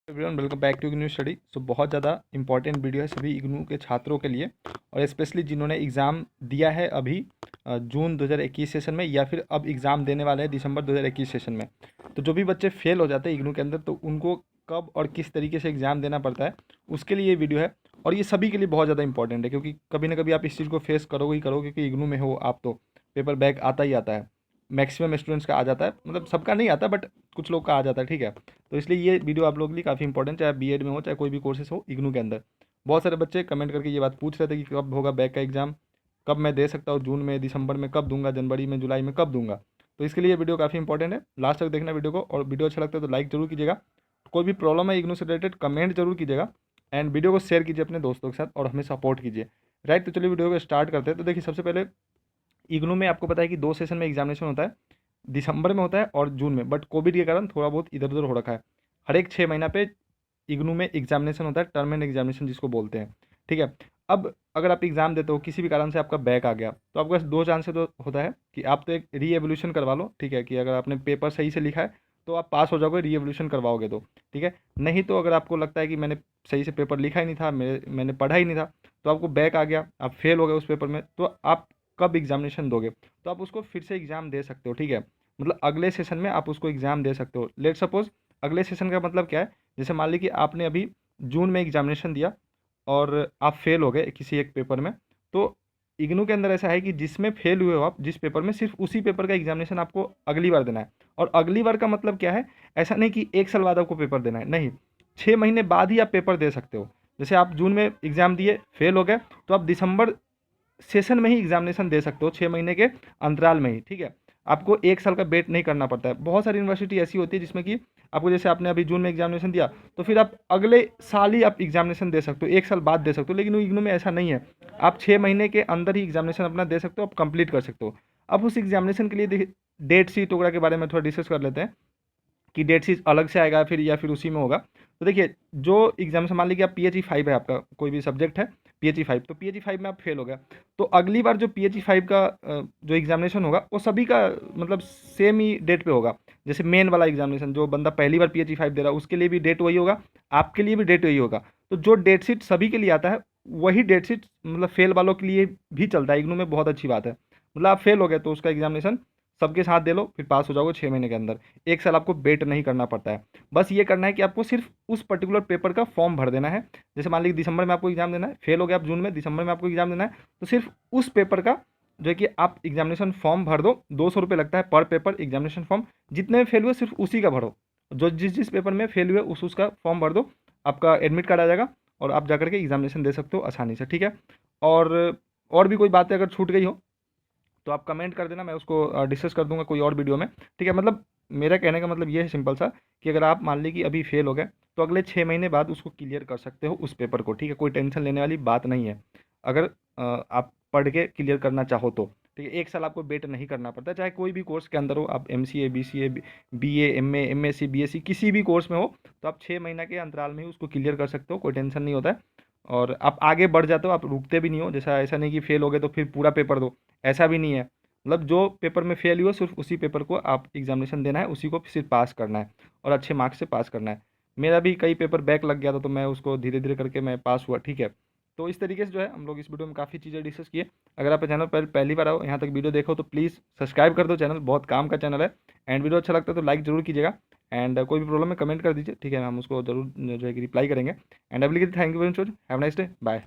Everyone welcome back to IGNOU study. So बहुत ज़्यादा important video है सभी इग्नू के छात्रों के लिए, और स्पेशली जिन्होंने एग्ज़ाम दिया है अभी जून 2021 सेशन में, या फिर अब एग्ज़ाम देने वाले हैं दिसंबर 2021 सेशन में। तो जो भी बच्चे फेल हो जाते हैं इग्नू के अंदर, तो उनको कब और किस तरीके से एग्ज़ाम देना पड़ता है, उसके लिए ये वीडियो है। और ये सभी के लिए बहुत ज़्यादा इंपॉर्टेंट है, क्योंकि कभी ना कभी आप इस चीज़ को फेस करोगे ही करोगे, क्योंकि इग्नू में हो आप तो पेपर बैक आता ही आता है। मैक्सिमम स्टूडेंट्स का आ जाता है, मतलब सबका नहीं आता बट कुछ लोग का आ जाता है, ठीक है। तो इसलिए ये वीडियो आप लोगों के लिए काफ़ी इंपॉर्टेंट, चाहे बीएड में हो चाहे कोई भी कोर्सेस हो इग्नू के अंदर। बहुत सारे बच्चे कमेंट करके ये बात पूछ रहे थे कि कब होगा बैक का एग्ज़ाम, कब मैं दे सकता हूँ, जून में, दिसंबर में कब दूंगा, जनवरी में, जुलाई में कब दूंगा। तो इसके लिए ये वीडियो काफ़ी इंपॉर्टेंट है, लास्ट तक देखना वीडियो को। और वीडियो अच्छा लगता है तो लाइक जरूर कीजिएगा, कोई भी प्रॉब्लम है इग्नू से रिलेटेड कमेंट जरूर कीजिएगा, एंड वीडियो को शेयर कीजिए अपने दोस्तों के साथ और हमें सपोर्ट कीजिए। राइट, तो चलिए वीडियो को स्टार्ट करते हैं। तो देखिए, सबसे पहले इग्नू में आपको पता है कि 2 सेशन में एग्जामिनेशन होता है, दिसंबर में होता है और जून में, बट कोविड के कारण थोड़ा बहुत इधर उधर हो रखा है। हर एक 6 महीना पे इग्नू में एग्जामिनेशन होता है, टर्म एंड एग्जामिनेशन जिसको बोलते हैं, ठीक है। अब अगर आप एग्ज़ाम देते हो, किसी भी कारण से आपका बैक आ गया, तो आपके पास 2 चांस तो होता है कि आप तो एक री एवोल्यूशन करवा लो, ठीक है, कि अगर आपने पेपर सही से लिखा है तो आप पास हो जाओगे, री एवोल्यूशन करवाओगे तो, ठीक है। नहीं तो अगर आपको लगता है कि मैंने सही से पेपर लिखा ही नहीं था, मैंने पढ़ा ही नहीं था, तो आपको बैक आ गया, आप फेल हो गए उस पेपर में, तो आप कब एग्जामिनेशन दोगे, तो आप उसको फिर से एग्ज़ाम दे सकते हो, ठीक है। मतलब अगले सेशन में आप उसको एग्ज़ाम दे सकते हो। लेट सपोज अगले सेशन का मतलब क्या है, जैसे मान लीजिए कि आपने अभी जून में एग्जामिनेशन दिया और आप फेल हो गए किसी एक पेपर में, तो इग्नू के अंदर ऐसा है कि जिसमें फेल हुए हो आप, जिस पेपर में, सिर्फ उसी पेपर का एग्जामिनेशन आपको अगली बार देना है। और अगली बार का मतलब क्या है, ऐसा नहीं कि 1 साल बाद आपको पेपर देना है, नहीं, 6 महीने बाद ही आप पेपर दे सकते हो। जैसे आप जून में एग्ज़ाम दिए, फेल हो गए, तो आप दिसंबर सेशन में ही एग्जामिनेशन दे सकते हो, 6 महीने के अंतराल में ही, ठीक है। आपको 1 साल का वेट नहीं करना पड़ता है। बहुत सारी यूनिवर्सिटी ऐसी होती है जिसमें कि आपको, जैसे आपने अभी जून में एग्जामिनेशन दिया, तो फिर आप अगले साल ही आप एग्जामिनेशन दे सकते हो, 1 साल बाद दे सकते हो। लेकिन इग्नू में ऐसा नहीं है, आप 6 महीने के अंदर ही एग्जामिनेशन अपना दे सकते हो, आप कंप्लीट कर सकते हो। अब उस एग्जामिनेशन के लिए देखिए, डेट शीट वगैरह के बारे में थोड़ा डिस्कस कर लेते हैं कि डेट शीट अलग से आएगा फिर, या फिर उसी में होगा। तो देखिए, जो एग्जाम से मान लीजिए आप PHE 5 है, आपका कोई भी सब्जेक्ट है PHE 5, तो PHE 5 में आप फेल हो गया, तो अगली बार जो PHE 5 का जो एग्जामिनेशन होगा वो सभी का मतलब सेम ही डेट पे होगा। जैसे मेन वाला एग्जामिनेशन, जो बंदा पहली बार PHE 5 दे रहा है उसके लिए भी डेट वही होगा, आपके लिए भी डेट वही होगा। तो जो डेट शीट सभी के लिए आता है, वही डेट शीट मतलब फेल वालों के लिए भी चलता है। इग्नू में बहुत अच्छी बात है, मतलब आप फेल हो गए तो उसका एग्जामिनेशन सबके साथ दे लो, फिर पास हो जाओगे 6 महीने के अंदर। 1 साल आपको वेट नहीं करना पड़ता है। बस ये करना है कि आपको सिर्फ उस पर्टिकुलर पेपर का फॉर्म भर देना है। जैसे मान लीजिए दिसंबर में आपको एग्जाम देना है, फेल हो गया आप जून में, दिसंबर में आपको एग्जाम देना है, तो सिर्फ उस पेपर का जो है कि आप एग्जामिनेशन फॉर्म भर दो। 200 रुपये लगता है पर पेपर एग्जामिनेशन फॉर्म, जितने में फेल हुए सिर्फ उसी का भरो, जो जिस जिस पेपर में फेल हुए उसका फॉर्म भर दो, आपका एडमिट कार्ड आ जाएगा और आप जा करके एग्जामिनेशन दे सकते हो आसानी से, ठीक है। और भी कोई बातें अगर छूट गई हो तो आप कमेंट कर देना, मैं उसको डिस्कस कर दूंगा कोई और वीडियो में, ठीक है। मतलब मेरा कहने का मतलब ये है सिंपल सा, कि अगर आप मान ली कि अभी फेल हो गए, तो अगले 6 महीने बाद उसको क्लियर कर सकते हो उस पेपर को, ठीक है। कोई टेंशन लेने वाली बात नहीं है, अगर आप पढ़ के क्लियर करना चाहो तो, ठीक है। 1 साल आपको वेट नहीं करना पड़ता, चाहे कोई भी कोर्स के अंदर हो, आप MCA BCA BA MA MSc BSc किसी भी कोर्स में हो, तो आप 6 महीना के अंतराल में ही उसको क्लियर कर सकते हो, कोई टेंशन नहीं होता है। और आप आगे बढ़ जाते हो, आप रुकते भी नहीं हो। जैसा ऐसा नहीं कि फेल हो गए तो फिर पूरा पेपर दो, ऐसा भी नहीं है। मतलब जो पेपर में फेल हुआ सिर्फ उसी पेपर को आप एग्जामिनेशन देना है, उसी को सिर्फ पास करना है और अच्छे मार्क्स से पास करना है। मेरा भी कई पेपर बैक लग गया था, तो मैं उसको धीरे धीरे करके मैं पास हुआ, ठीक है। तो इस तरीके से जो है हम लोग इस वीडियो में काफ़ी चीज़ें डिस्कस किए। अगर आप चैनल पर पहली बार आओ, यहाँ तक वीडियो देखो, तो प्लीज़ सब्सक्राइब कर दो, चैनल बहुत काम का चैनल है। एंड वीडियो अच्छा लगता है तो लाइक जरूर कीजिएगा, एंड कोई भी प्रॉब्लम है कमेंट कर दीजिए, ठीक है, हम उसको जरूर जो है कि रिप्लाई करेंगे। एंड अभी thank you very much, have nice day, bye.